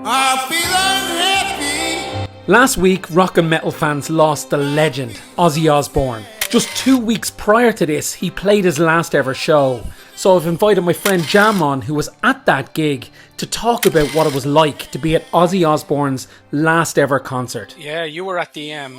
I feel unhappy. Last week, rock and metal fans lost the legend, Ozzy Osbourne. Just 2 weeks prior to this, he played his last ever show. So I've invited my friend Jam on, who was at that gig, to talk about what it was like to be at Ozzy Osbourne's last ever concert. Yeah, you were at the. I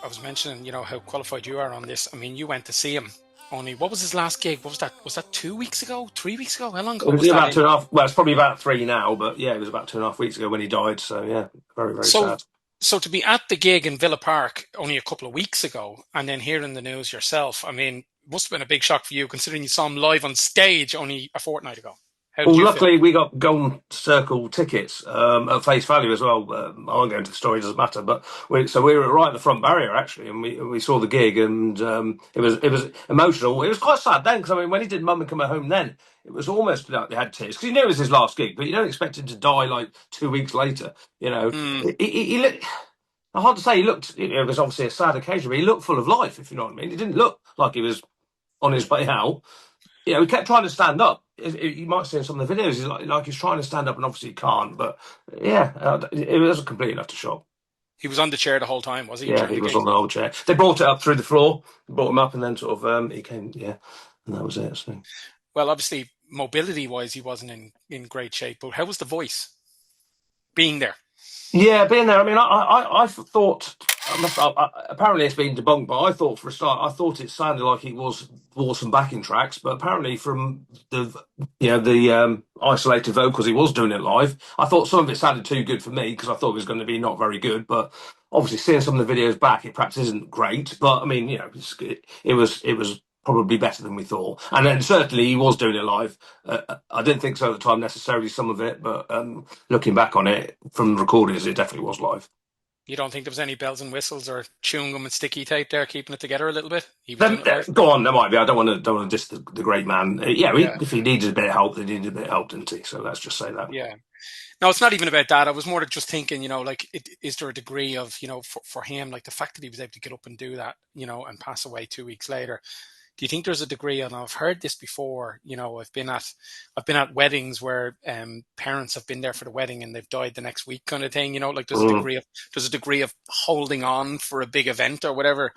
was mentioning, how qualified you are on this. I mean, you went to see him. Only, what was his last gig? What was that? Was that 2 weeks ago? 3 weeks ago? How long It ago was was that? about 2.5. Well, it's probably about three now, but yeah, it was about 2.5 weeks ago when he died. So yeah, very, very So, sad. so to be at the gig in Villa Park only a couple of weeks ago, and then hearing the news yourself, I mean, must have been a big shock for you, considering you saw him live on stage only a fortnight ago. How did Well, you feel? luckily we got Golden Circle tickets at face value as well. I won't go into the story; it doesn't matter. But we were right at the front barrier actually, and we saw the gig, and it was emotional. It was quite sad then because I mean, when he did "Mum and Come Home," then it was almost like they had tears because you knew it was his last gig, but you don't expect him to die like 2 weeks later. You know, Mm, he looked. Hard to say. He looked. It was obviously a sad occasion, but he looked full of life. If you know what I mean, he didn't look like he was on his way out. He kept trying to stand up. You might see in some of the videos, he's like he's trying to stand up, and obviously he can't. But yeah, it was complete enough to shock. he was on the chair the whole time, was he, Yeah, during he the was gig? on the old chair. They brought it up through the floor, brought him up, and then sort of he came. Yeah, and that was it. So. Well, obviously, mobility-wise, he wasn't in great shape. But how was the voice being there? Yeah, being there. I mean, I thought. Apparently, it's been debunked, but I thought for a start, I thought it sounded like he wore some backing tracks. But apparently, from the isolated vocals, he was doing it live. I thought some of it sounded too good for me because I thought it was going to be not very good. But obviously, seeing some of the videos back, it perhaps isn't great. But I mean, it was probably better than we thought. And then certainly he was doing it live. I didn't think so at the time necessarily some of it, but looking back on it from recordings, it definitely was live. You don't think there was any bells and whistles or chewing gum and sticky tape there, keeping it together a little bit? He was Then, doing it live. go on, there might be. I don't want to diss the great man. Yeah, If he needed a bit of help, they needed a bit of help, didn't he? So let's just say that. yeah. No, it's not even about that. I was more just thinking, like, is there a degree of, for him, like the fact that he was able to get up and do that, and pass away 2 weeks later. Do you think there's a degree? And I've heard this before. I've been at weddings where parents have been there for the wedding and they've died the next week, kind of thing. Like Mm. there's a degree of holding on for a big event or whatever.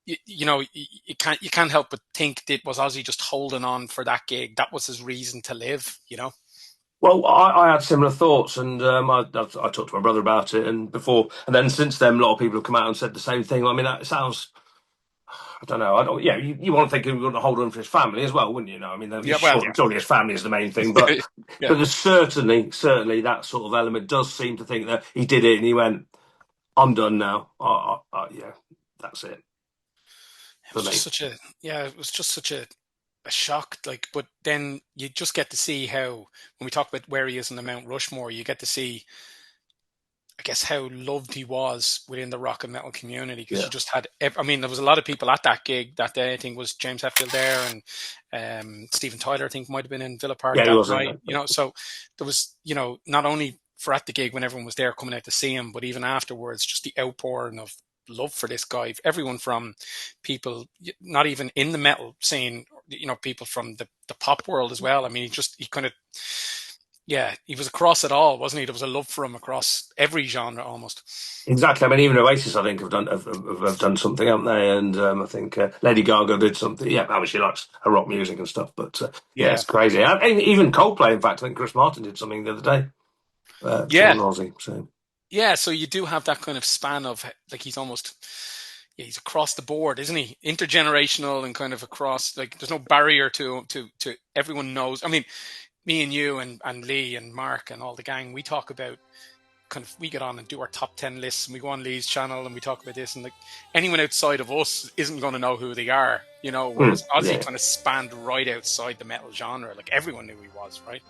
You can't help but think that was Ozzy just holding on for that gig. That was his reason to live. Well, I had similar thoughts, and I talked to my brother about it, and then since then, a lot of people have come out and said the same thing. I mean, that sounds. I don't know. I don't. Yeah, you want to think he would hold on for his family as well, wouldn't you? I mean, Yeah, well, surely his family is the main thing, yeah, but yeah. there's certainly that sort of element does seem to think that he did it and he went, "I'm done now." Yeah, that's it It for was just me. such a yeah, it was just such a shock. Like, but then you just get to see how when we talk about where he is in the Mount Rushmore, you get to see, I guess, how loved he was within the rock and metal community because you Yeah, just had. I mean, there was a lot of people at that gig that day. I think was James Hetfield there, and Stephen Tyler, I think, might have been in Villa Park yeah, he that was in night. there. So there was, not only for at the gig when everyone was there coming out to see him, but even afterwards, just the outpouring of love for this guy. Everyone from people not even in the metal scene, people from the pop world as well. I mean, he kind of, yeah, he was across it all, wasn't he? There was a love for him across every genre almost. Exactly. I mean, even Oasis, I think, have done something, haven't they? And I think Lady Gaga did something. Yeah, I mean, she likes her rock music and stuff. But yeah, Yeah. it's crazy. And even Coldplay, in fact, I think Chris Martin did something the other day. Yeah. Sean Ozzy. So Yeah. So you do have that kind of span of like he's almost, yeah, he's across the board, isn't he? Intergenerational and kind of across, like there's no barrier to everyone knows. I mean, me and you and Lee and Mark and all the gang, we talk about kind of, we get on and do our top 10 lists and we go on Lee's channel and we talk about this and like anyone outside of us isn't going to know who they are, whereas Ozzy yeah. kind of spanned right outside the metal genre. Like everyone knew he was, right?